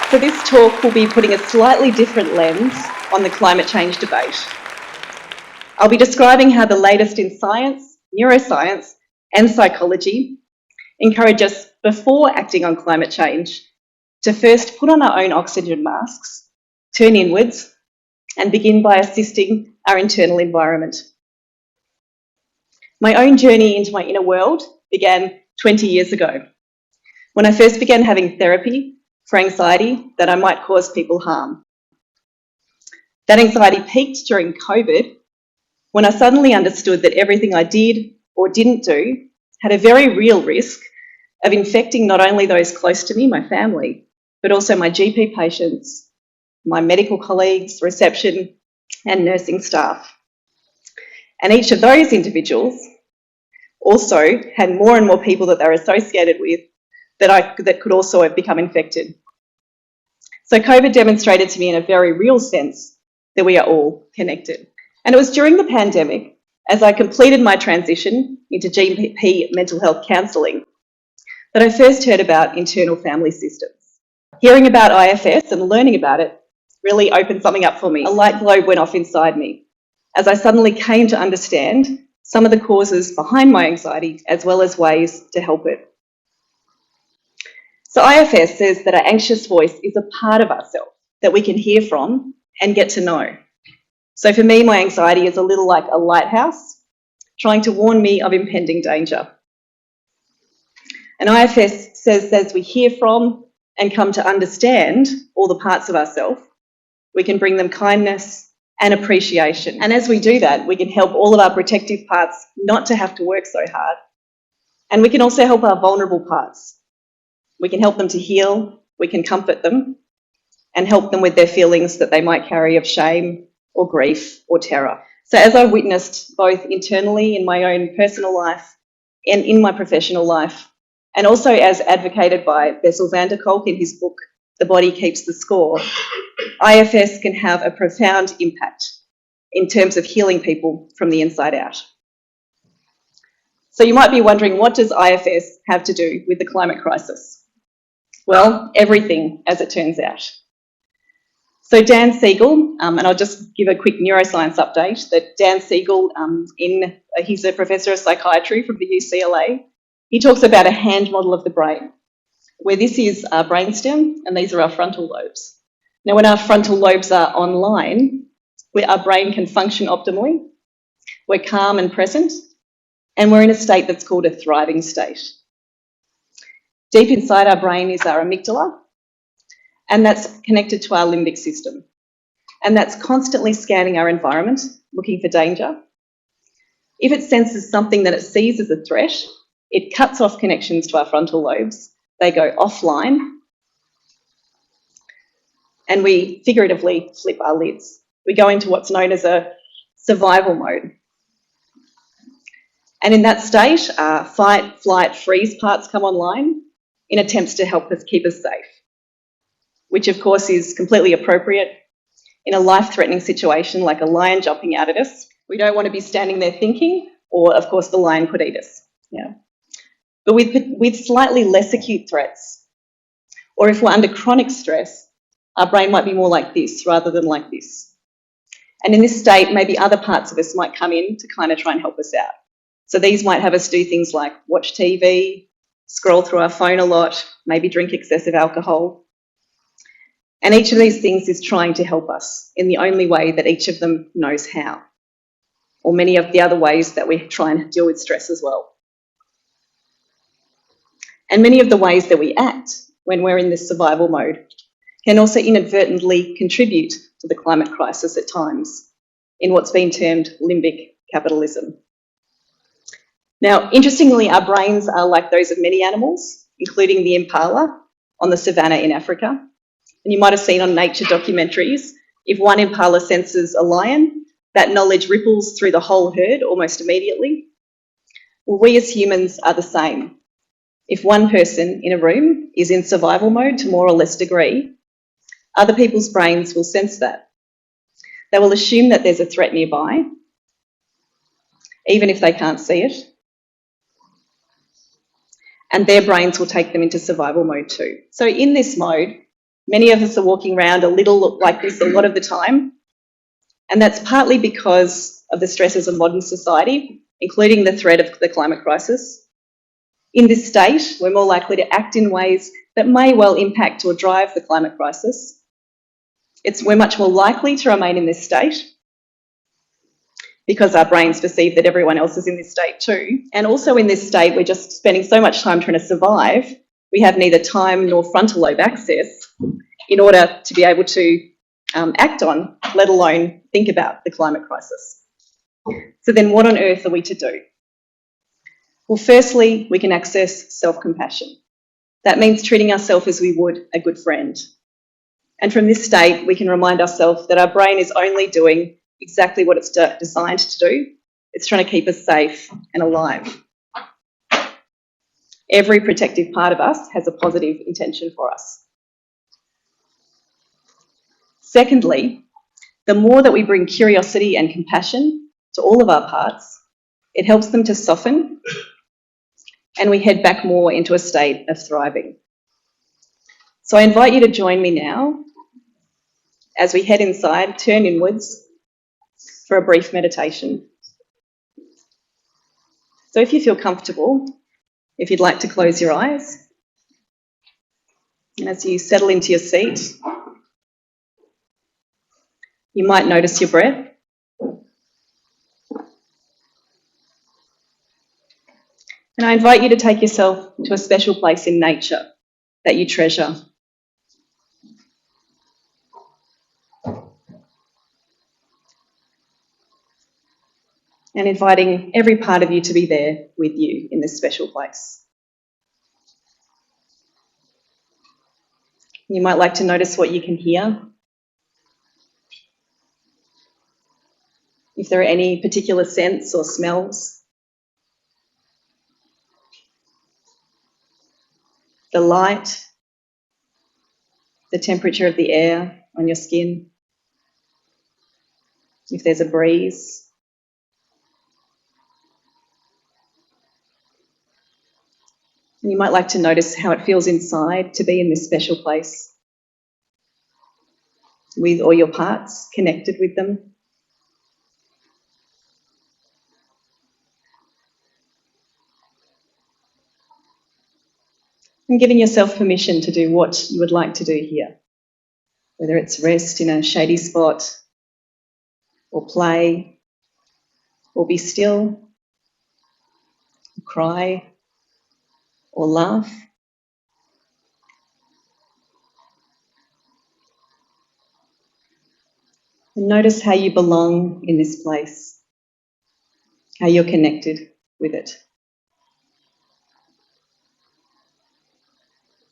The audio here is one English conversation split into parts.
So this talk will be putting a slightly different lens on the climate change debate. I'll be describing how the latest in science, neuroscience, and psychology encourage us, before acting on climate change, to first put on our own oxygen masks, turn inwards, and begin by assisting our internal environment. My own journey into my inner world began 20 years ago, when I first began having therapy for anxiety that I might cause people harm. That anxiety peaked during COVID, when I suddenly understood that everything I did or didn't do had a very real risk of infecting not only those close to me, my family, but also my GP patients, my medical colleagues, reception, and nursing staff. And each of those individuals also had more and more people that they're associated with that could also have become infected. So COVID demonstrated to me in a very real sense that we are all connected. And it was during the pandemic, as I completed my transition into GP mental health counselling, that I first heard about internal family systems. Hearing about IFS and learning about it really opened something up for me. A light globe went off inside me as I suddenly came to understand some of the causes behind my anxiety, as well as ways to help it. So IFS says that our anxious voice is a part of ourselves that we can hear from and get to know. So for me, my anxiety is a little like a lighthouse trying to warn me of impending danger. And IFS says that as we hear from and come to understand all the parts of ourselves, we can bring them kindness and appreciation. And as we do that, we can help all of our protective parts not to have to work so hard. And we can also help our vulnerable parts. We can help them to heal, we can comfort them, and help them with their feelings that they might carry of shame or grief or terror. So as I witnessed both internally in my own personal life and in my professional life, and also as advocated by Bessel van der Kolk in his book, The Body Keeps the Score, IFS can have a profound impact in terms of healing people from the inside out. So you might be wondering, what does IFS have to do with the climate crisis? Well, everything, as it turns out. So Dan Siegel, and I'll just give a quick neuroscience update, that Dan Siegel, he's a professor of psychiatry from the UCLA. He talks about a hand model of the brain, where this is our brainstem and these are our frontal lobes. Now, when our frontal lobes are online, our brain can function optimally, we're calm and present, and we're in a state that's called a thriving state. Deep inside our brain is our amygdala, and that's connected to our limbic system. And that's constantly scanning our environment, looking for danger. If it senses something that it sees as a threat, it cuts off connections to our frontal lobes. They go offline, and we figuratively flip our lids. We go into what's known as a survival mode. And in that state, our fight, flight, freeze parts come online in attempts to help us keep us safe, which of course is completely appropriate in a life-threatening situation like a lion jumping out at us. We don't want to be standing there thinking, or of course the lion could eat us. Yeah. But with slightly less acute threats, or if we're under chronic stress, our brain might be more like this rather than like this. And in this state, maybe other parts of us might come in to kind of try and help us out. So these might have us do things like watch TV, scroll through our phone a lot, maybe drink excessive alcohol. And each of these things is trying to help us in the only way that each of them knows how, or many of the other ways that we try and deal with stress as well. And many of the ways that we act when we're in this survival mode can also inadvertently contribute to the climate crisis at times in what's been termed limbic capitalism. Now, interestingly, our brains are like those of many animals, including the impala on the savannah in Africa. And you might have seen on nature documentaries, if one impala senses a lion, that knowledge ripples through the whole herd almost immediately. Well, we as humans are the same. If one person in a room is in survival mode to more or less degree, other people's brains will sense that. They will assume that there's a threat nearby, even if they can't see it. And their brains will take them into survival mode too. So in this mode, Many of us are walking around a little like this a lot of the time, and that's partly because of the stresses of modern society, including the threat of the climate crisis. In this state, we're more likely to act in ways that may well impact or drive the climate crisis. We're much more likely to remain in this state because our brains perceive that everyone else is in this state too. And also in this state, we're just spending so much time trying to survive, we have neither time nor frontal lobe access in order to be able to act on, let alone think about the climate crisis. So then what on earth are we to do? Well, firstly, we can access self-compassion. That means treating ourselves as we would a good friend. And from this state, we can remind ourselves that our brain is only doing exactly what it's designed to do. It's trying to keep us safe and alive. Every protective part of us has a positive intention for us. Secondly, the more that we bring curiosity and compassion to all of our parts, it helps them to soften, and we head back more into a state of thriving. So I invite you to join me now as we head inside, turn inwards for a brief meditation. So if you feel comfortable, if you'd like to close your eyes, and as you settle into your seat, you might notice your breath. And I invite you to take yourself to a special place in nature that you treasure. And inviting every part of you to be there with you in this special place. You might like to notice what you can hear. If there are any particular scents or smells. The light, the temperature of the air on your skin. If there's a breeze. And you might like to notice how it feels inside to be in this special place with all your parts, connected with them. And giving yourself permission to do what you would like to do here, whether it's rest in a shady spot, or play, or be still, or cry, or laugh. And notice how you belong in this place, how you're connected with it.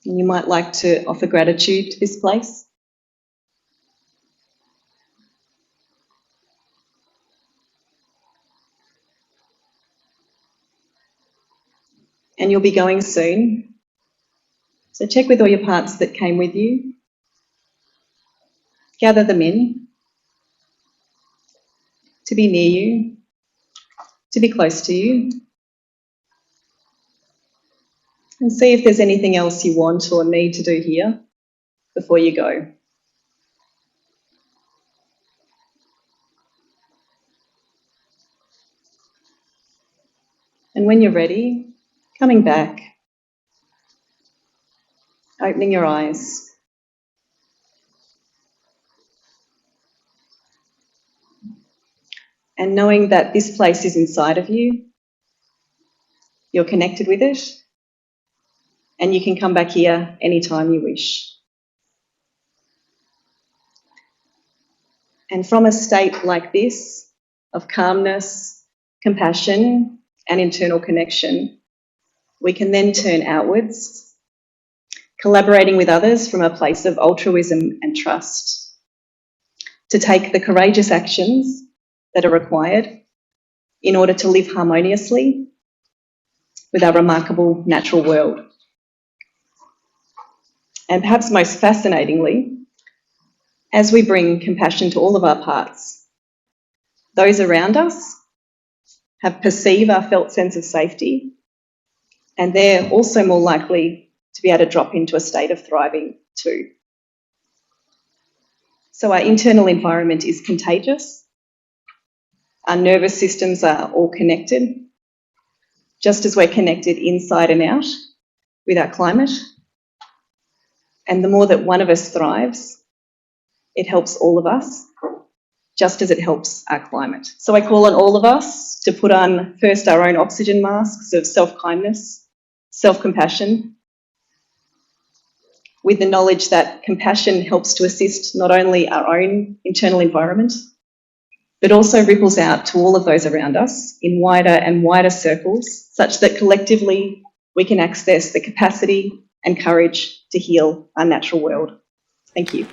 And you might like to offer gratitude to this place. And you'll be going soon. So check with all your parts that came with you. Gather them in to be near you, to be close to you. And see if there's anything else you want or need to do here before you go. And when you're ready, coming back, opening your eyes. And knowing that this place is inside of you, you're connected with it, and you can come back here anytime you wish. And from a state like this, of calmness, compassion, and internal connection, we can then turn outwards, collaborating with others from a place of altruism and trust, to take the courageous actions that are required in order to live harmoniously with our remarkable natural world. And perhaps most fascinatingly, as we bring compassion to all of our parts, those around us perceive our felt sense of safety, and they're also more likely to be able to drop into a state of thriving too. So our internal environment is contagious. Our nervous systems are all connected, just as we're connected inside and out with our climate. And the more that one of us thrives, it helps all of us, just as it helps our climate. So I call on all of us to put on first our own oxygen masks of self-kindness, self-compassion, with the knowledge that compassion helps to assist not only our own internal environment, but also ripples out to all of those around us in wider and wider circles, such that collectively we can access the capacity and courage to heal our natural world. Thank you.